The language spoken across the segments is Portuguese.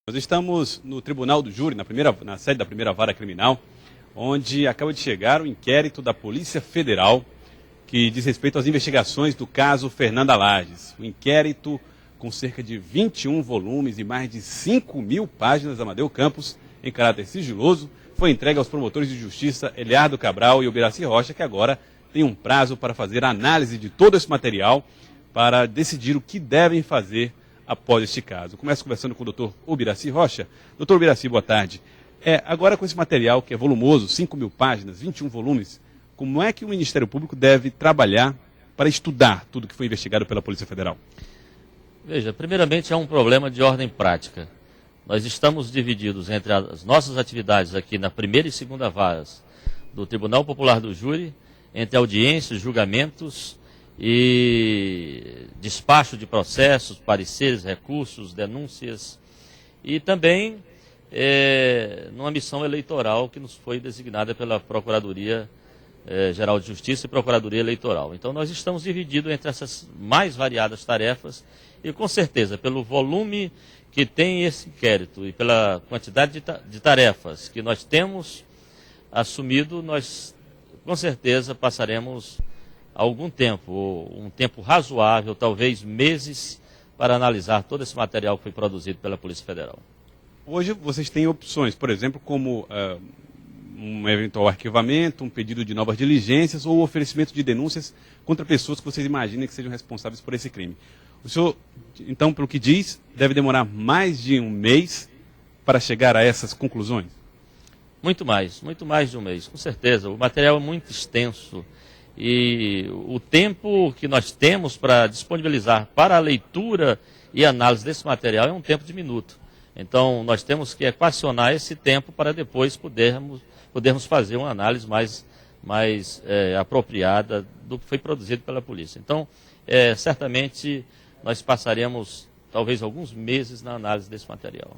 Nós estamos no Tribunal do Júri, na sede da primeira vara criminal, onde acaba de chegar o inquérito da Polícia Federal que diz respeito às investigações do caso Fernanda Lages. O inquérito, com cerca de 21 volumes e mais de 5.000 páginas da Amadeu Campos, em caráter sigiloso, foi entregue aos promotores de justiça Eliardo Cabral e Ubiraci Rocha, que agora tem um prazo para fazer a análise de todo esse material para decidir o que devem fazer após este caso. Começo conversando com o doutor Ubiraci Rocha. Doutor Ubiraci, boa tarde. Agora com esse material, que é volumoso, 5.000 páginas, 21 volumes, como é que o Ministério Público deve trabalhar para estudar tudo que foi investigado pela Polícia Federal? Veja, primeiramente é um problema de ordem prática. Nós estamos divididos entre as nossas atividades aqui na primeira e segunda varas do Tribunal Popular do Júri, entre audiências, julgamentos e despacho de processos, pareceres, recursos, denúncias e também numa missão eleitoral que nos foi designada pela Procuradoria Geral de Justiça e Procuradoria Eleitoral. Então nós estamos divididos entre essas mais variadas tarefas e com certeza pelo volume que tem esse inquérito e pela quantidade de tarefas que nós temos assumido, nós com certeza passaremos algum tempo, um tempo razoável, talvez meses, para analisar todo esse material que foi produzido pela Polícia Federal. Hoje vocês têm opções, por exemplo, como um eventual arquivamento, um pedido de novas diligências ou oferecimento de denúncias contra pessoas que vocês imaginem que sejam responsáveis por esse crime. O senhor, então, pelo que diz, deve demorar mais de um mês para chegar a essas conclusões? Muito mais de um mês, com certeza. O material é muito extenso e o tempo que nós temos para disponibilizar para a leitura e análise desse material é um tempo diminuto. Então, nós temos que equacionar esse tempo para depois podermos fazer uma análise mais apropriada do que foi produzido pela polícia. Então, certamente, nós passaremos talvez alguns meses na análise desse material.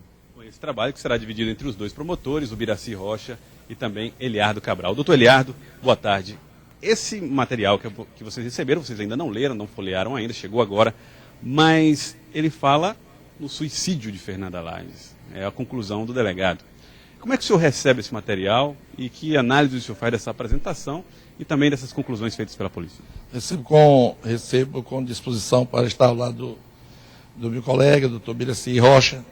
Esse trabalho que será dividido entre os dois promotores, o Ubiraci Rocha e também Eliardo Cabral. Doutor Eliardo, boa tarde. Esse material que vocês receberam, vocês ainda não leram, não folhearam ainda, chegou agora, mas ele fala no suicídio de Fernanda Lages. É a conclusão do delegado. Como é que o senhor recebe esse material e que análise o senhor faz dessa apresentação e também dessas conclusões feitas pela polícia? Recebo com disposição para estar ao lado do meu colega, doutor Ubiraci Rocha,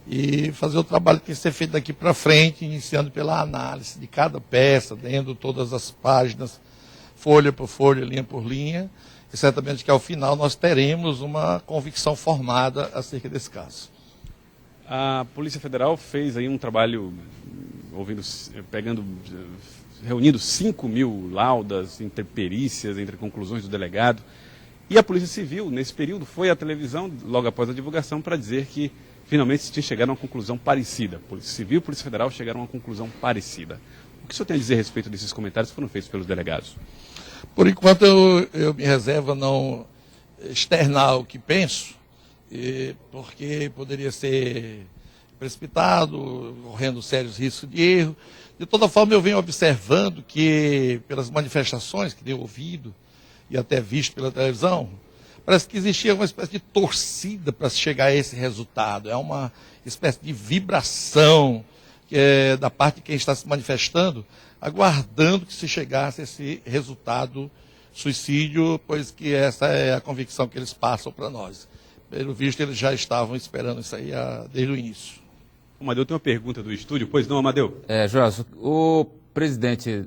e fazer o trabalho que tem que ser feito daqui para frente, iniciando pela análise de cada peça, lendo todas as páginas, folha por folha, linha por linha, e certamente que ao final nós teremos uma convicção formada acerca desse caso. A Polícia Federal fez aí um trabalho reunindo 5.000 laudas entre perícias, entre conclusões do delegado, e a Polícia Civil, nesse período, foi à televisão, logo após a divulgação, para dizer que finalmente se tinha chegado a uma conclusão parecida. Polícia Civil e Polícia Federal chegaram a uma conclusão parecida. O que o senhor tem a dizer a respeito desses comentários que foram feitos pelos delegados? Por enquanto eu me reservo a não externar o que penso, porque poderia ser precipitado, correndo sérios riscos de erro. De toda forma, eu venho observando que, pelas manifestações que tenho ouvido e até visto pela televisão, parece que existia uma espécie de torcida para chegar a esse resultado. É uma espécie de vibração da parte de quem está se manifestando, aguardando que se chegasse a esse resultado suicídio, pois que essa é a convicção que eles passam para nós. Pelo visto, eles já estavam esperando isso aí desde o início. O Amadeu tem uma pergunta do estúdio, pois não, Amadeu? Jorge, o presidente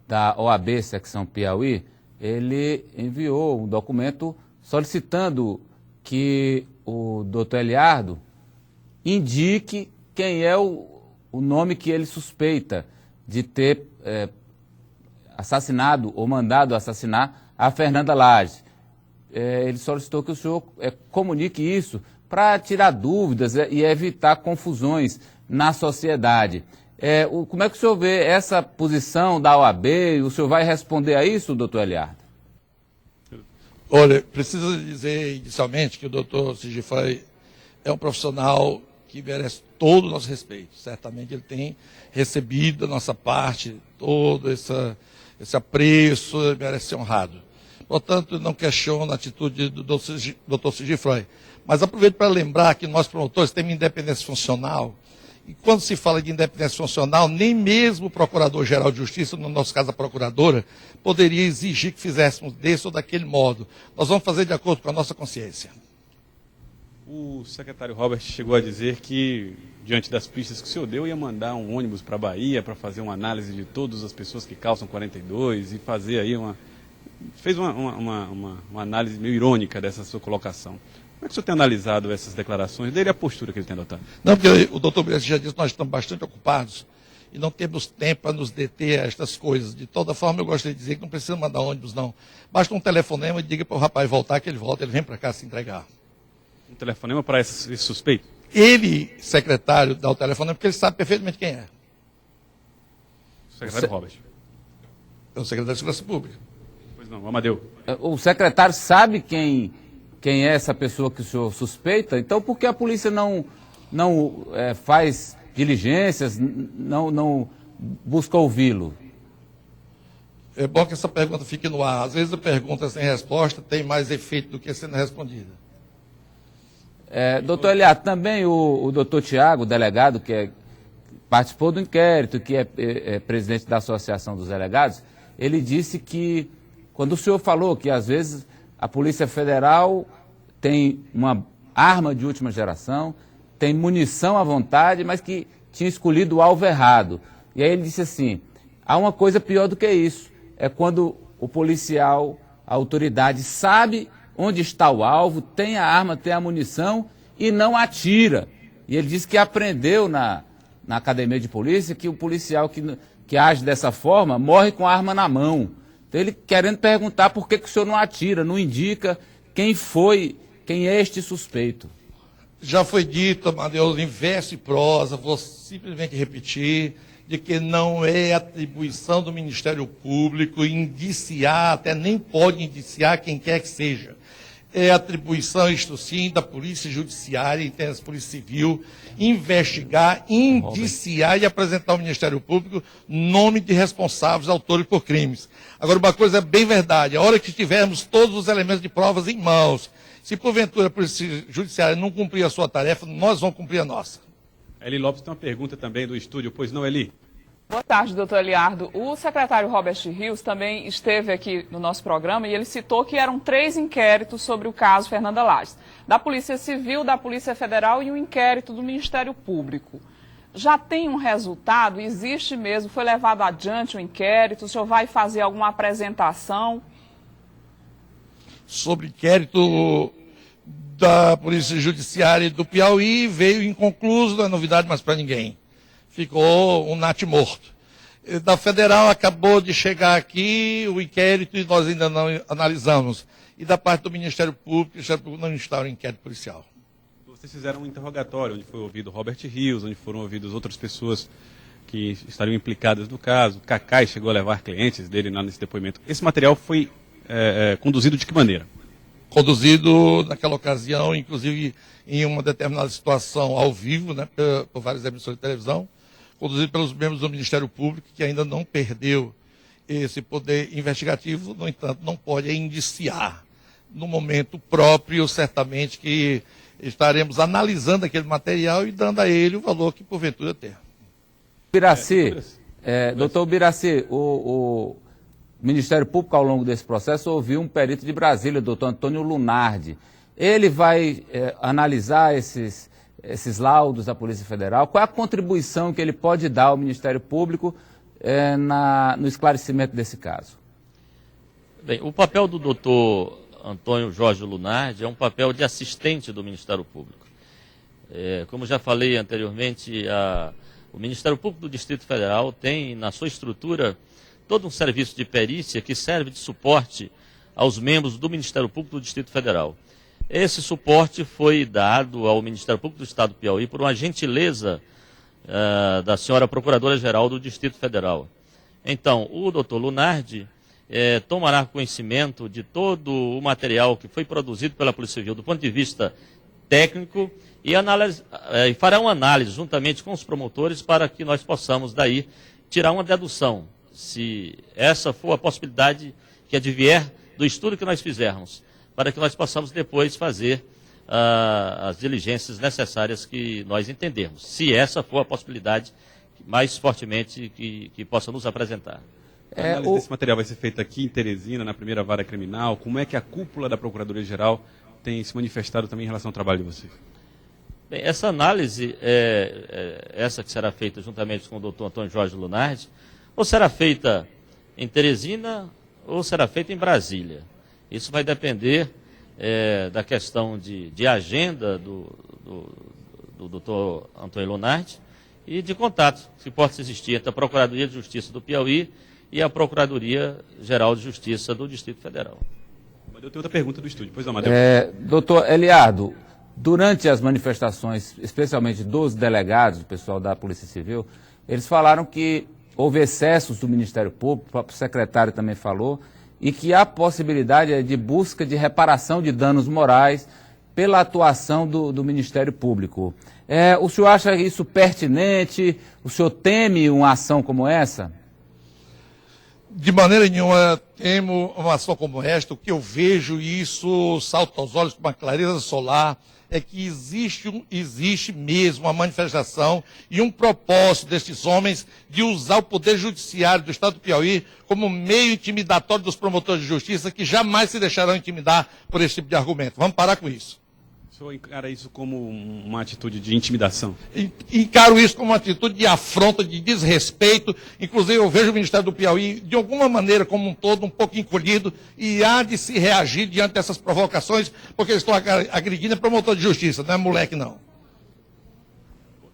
da OAB, secção Piauí, ele enviou um documento solicitando que o doutor Eliardo indique quem é o nome que ele suspeita de ter assassinado ou mandado assassinar a Fernanda Lages. Ele solicitou que o senhor comunique isso para tirar dúvidas e evitar confusões na sociedade. Como é que o senhor vê essa posição da OAB? O senhor vai responder a isso, doutor Eliardo? Olha, preciso dizer inicialmente que o doutor Sigifray é um profissional que merece todo o nosso respeito. Certamente ele tem recebido da nossa parte todo esse apreço, merece ser honrado. Portanto, não questiono a atitude do doutor Sigifray. Mas aproveito para lembrar que nós promotores temos independência funcional. E quando se fala de independência funcional, nem mesmo o Procurador-Geral de Justiça, no nosso caso a Procuradora, poderia exigir que fizéssemos desse ou daquele modo. Nós vamos fazer de acordo com a nossa consciência. O secretário Robert chegou a dizer que, diante das pistas que o senhor deu, ia mandar um ônibus para a Bahia para fazer uma análise de todas as pessoas que calçam 42 e fazer aí fez uma análise meio irônica dessa sua colocação. Como é que o senhor tem analisado essas declarações dele e a postura que ele tem adotado? Não, porque o doutor Bresci já disse que nós estamos bastante ocupados e não temos tempo para nos deter a estas coisas. De toda forma, eu gostaria de dizer que não precisa mandar ônibus, não. Basta um telefonema e diga para o rapaz voltar, que ele volta, ele vem para cá se entregar. Um telefonema para esse suspeito? Ele, secretário, dá o telefonema porque ele sabe perfeitamente quem é. O secretário Robert. É o secretário de Segurança Pública. Pois não, Amadeu. O secretário sabe quem é essa pessoa que o senhor suspeita? Então, por que a polícia não faz diligências, não busca ouvi-lo? É bom que essa pergunta fique no ar. Às vezes a pergunta sem resposta tem mais efeito do que sendo respondida. Doutor Eliardo, também o doutor Tiago, delegado, que participou do inquérito, que é presidente da Associação dos Delegados, ele disse que, quando o senhor falou que às vezes a Polícia Federal tem uma arma de última geração, tem munição à vontade, mas que tinha escolhido o alvo errado. E aí ele disse assim, há uma coisa pior do que isso, é quando o policial, a autoridade sabe onde está o alvo, tem a arma, tem a munição e não atira. E ele disse que aprendeu na academia de polícia que o policial que age dessa forma morre com a arma na mão. Então ele querendo perguntar por que o senhor não atira, não indica quem é este suspeito. Já foi dito, Amadeu, em verso e prosa, vou simplesmente repetir, de que não é atribuição do Ministério Público indiciar, até nem pode indiciar quem quer que seja. É atribuição, isto sim, da Polícia Judiciária, entende, da Polícia Civil, investigar, indiciar e apresentar ao Ministério Público nome de responsáveis, autores por crimes. Agora, uma coisa é bem verdade, a hora que tivermos todos os elementos de provas em mãos, se porventura a Polícia Judiciária não cumprir a sua tarefa, nós vamos cumprir a nossa. Eli Lopes tem uma pergunta também do estúdio, pois não, Eli? Boa tarde, doutor Eliardo. O secretário Robert Rios também esteve aqui no nosso programa e ele citou que eram 3 inquéritos sobre o caso Fernanda Lages. Da Polícia Civil, da Polícia Federal e um inquérito do Ministério Público. Já tem um resultado? Existe mesmo? Foi levado adiante o inquérito? O senhor vai fazer alguma apresentação? Sobre inquérito da Polícia Judiciária do Piauí, veio inconcluso, não é novidade mais para ninguém. Ficou um natimorto. Da Federal acabou de chegar aqui o inquérito e nós ainda não analisamos. E da parte do Ministério Público, o Ministério Público não está em inquérito policial. Vocês fizeram um interrogatório, onde foi ouvido Robert Rios, onde foram ouvidas outras pessoas que estariam implicadas no caso. Cacai chegou a levar clientes dele lá nesse depoimento. Esse material foi conduzido de que maneira? Conduzido naquela ocasião, inclusive em uma determinada situação ao vivo, né, por várias emissoras de televisão, conduzido pelos membros do Ministério Público, que ainda não perdeu esse poder investigativo, no entanto, não pode indiciar. No momento próprio, certamente que estaremos analisando aquele material e dando a ele o valor que porventura tem. Doutor Biraci, o Ministério Público, ao longo desse processo, ouviu um perito de Brasília, o doutor Antônio Lunardi. Ele vai analisar esses laudos da Polícia Federal. Qual é a contribuição que ele pode dar ao Ministério Público no esclarecimento desse caso? Bem, o papel do doutor Antônio Jorge Lunardi é um papel de assistente do Ministério Público. Como já falei anteriormente, o Ministério Público do Distrito Federal tem na sua estrutura todo um serviço de perícia que serve de suporte aos membros do Ministério Público do Distrito Federal. Esse suporte foi dado ao Ministério Público do Estado do Piauí por uma gentileza da senhora Procuradora-Geral do Distrito Federal. Então, o doutor Lunardi tomará conhecimento de todo o material que foi produzido pela Polícia Civil do ponto de vista técnico e fará uma análise juntamente com os promotores para que nós possamos daí tirar uma dedução, se essa for a possibilidade que advier do estudo que nós fizermos, para que nós possamos depois fazer as diligências necessárias que nós entendermos, se essa for a possibilidade mais fortemente que possa nos apresentar. A análise desse material vai ser feita aqui em Teresina, na primeira vara criminal. Como é que a cúpula da Procuradoria-Geral tem se manifestado também em relação ao trabalho de vocês? Bem, essa análise, essa que será feita juntamente com o doutor Antônio Jorge Lunardi, ou será feita em Teresina ou será feita em Brasília. Isso vai depender da questão de agenda do doutor Antônio Lunardi e de contato que possa existir entre a Procuradoria de Justiça do Piauí e a Procuradoria-Geral de Justiça do Distrito Federal. Eu tenho outra pergunta do estúdio. Pois não, Amadeu. Doutor Eliardo, durante as manifestações, especialmente dos delegados, do pessoal da Polícia Civil, eles falaram que houve excessos do Ministério Público, o próprio secretário também falou, e que há possibilidade de busca de reparação de danos morais pela atuação do Ministério Público. O senhor acha isso pertinente? O senhor teme uma ação como essa? De maneira nenhuma temo uma ação como esta. O que eu vejo, e isso salta aos olhos com uma clareza solar, é que existe mesmo uma manifestação e um propósito destes homens de usar o Poder Judiciário do Estado do Piauí como meio intimidatório dos promotores de justiça, que jamais se deixarão intimidar por esse tipo de argumento. Vamos parar com isso. O senhor encara isso como uma atitude de intimidação? Encaro isso como uma atitude de afronta, de desrespeito. Inclusive, eu vejo o Ministério do Piauí, de alguma maneira, como um todo, um pouco encolhido, e há de se reagir diante dessas provocações, porque eles estão agredindo promotor de justiça, não é moleque, não.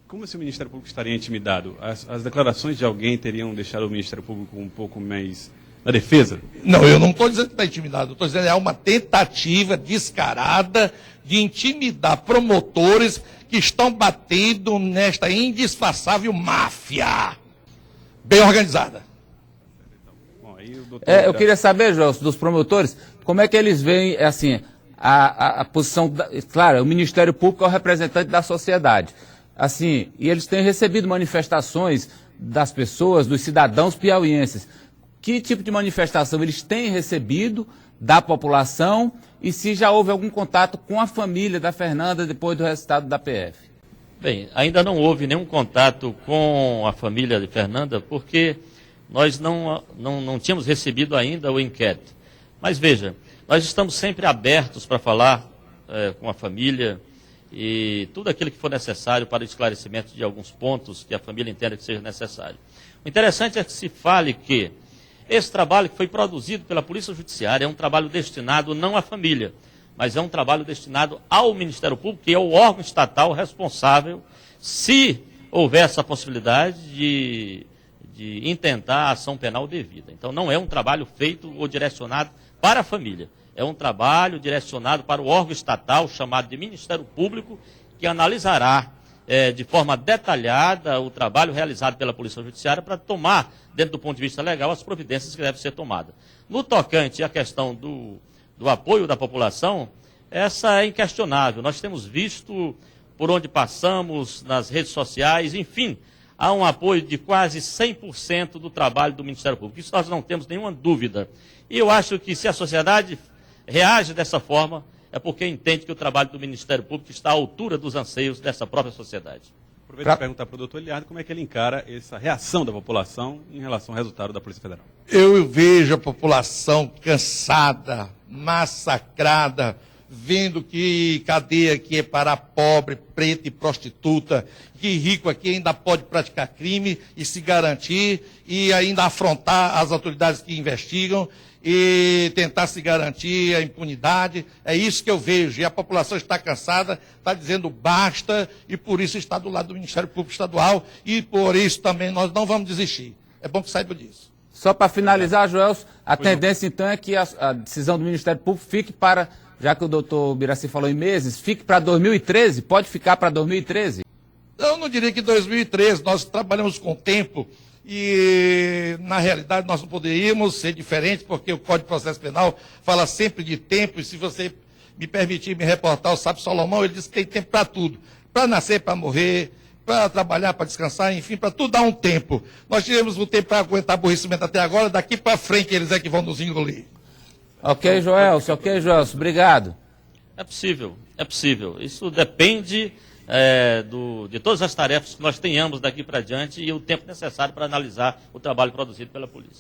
Como esse Ministério Público estaria intimidado? As declarações de alguém teriam deixado o Ministério Público um pouco mais na defesa? Não, eu não estou dizendo que está intimidado, eu estou dizendo que é uma tentativa descarada de intimidar promotores que estão batendo nesta indisfaçável máfia bem organizada. Bom, aí o doutor Eu queria saber, Gelson, dos promotores, como é que eles veem, assim, a posição, claro, o Ministério Público é o representante da sociedade, assim, e eles têm recebido manifestações das pessoas, dos cidadãos piauienses. Que tipo de manifestação eles têm recebido da população e se já houve algum contato com a família da Fernanda depois do resultado da PF? Bem, ainda não houve nenhum contato com a família de Fernanda, porque nós não tínhamos recebido ainda o inquérito. Mas veja, nós estamos sempre abertos para falar com a família e tudo aquilo que for necessário para o esclarecimento de alguns pontos que a família entenda que seja necessário. O interessante é que se fale que esse trabalho que foi produzido pela Polícia Judiciária é um trabalho destinado não à família, mas é um trabalho destinado ao Ministério Público, que é o órgão estatal responsável, se houver essa possibilidade de intentar a ação penal devida. Então não é um trabalho feito ou direcionado para a família, é um trabalho direcionado para o órgão estatal chamado de Ministério Público, que analisará de forma detalhada o trabalho realizado pela Polícia Judiciária para tomar, dentro do ponto de vista legal, as providências que devem ser tomadas. No tocante à questão do apoio da população, essa é inquestionável. Nós temos visto por onde passamos, nas redes sociais, enfim, há um apoio de quase 100% do trabalho do Ministério Público. Isso nós não temos nenhuma dúvida. E eu acho que se a sociedade reage dessa forma, é porque entende que o trabalho do Ministério Público está à altura dos anseios dessa própria sociedade. Aproveito para perguntar para o doutor Eliardo como é que ele encara essa reação da população em relação ao resultado da Polícia Federal. Eu vejo a população cansada, massacrada, vendo que cadeia aqui é para pobre, preto e prostituta, que rico aqui ainda pode praticar crime e se garantir e ainda afrontar as autoridades que investigam e tentar se garantir a impunidade. É isso que eu vejo. E a população está cansada, está dizendo basta, e por isso está do lado do Ministério Público Estadual, e por isso também nós não vamos desistir. É bom que saiba disso. Só para finalizar, Joelson, a tendência então é que a decisão do Ministério Público fique para, já que o doutor Biraci falou em meses, fique para 2013, pode ficar para 2013? Eu não diria que 2013, nós trabalhamos com tempo, e, na realidade, nós não poderíamos ser diferentes, porque o Código de Processo Penal fala sempre de tempo, e se você me permitir me reportar, o Sábio Salomão, ele diz que tem tempo para tudo. Para nascer, para morrer, para trabalhar, para descansar, enfim, para tudo dá um tempo. Nós tivemos um tempo para aguentar aborrecimento até agora, daqui para frente eles é que vão nos engolir. Ok, Joelson, obrigado. É possível, é possível. Isso depende de todas as tarefas que nós tenhamos daqui para diante e o tempo necessário para analisar o trabalho produzido pela polícia.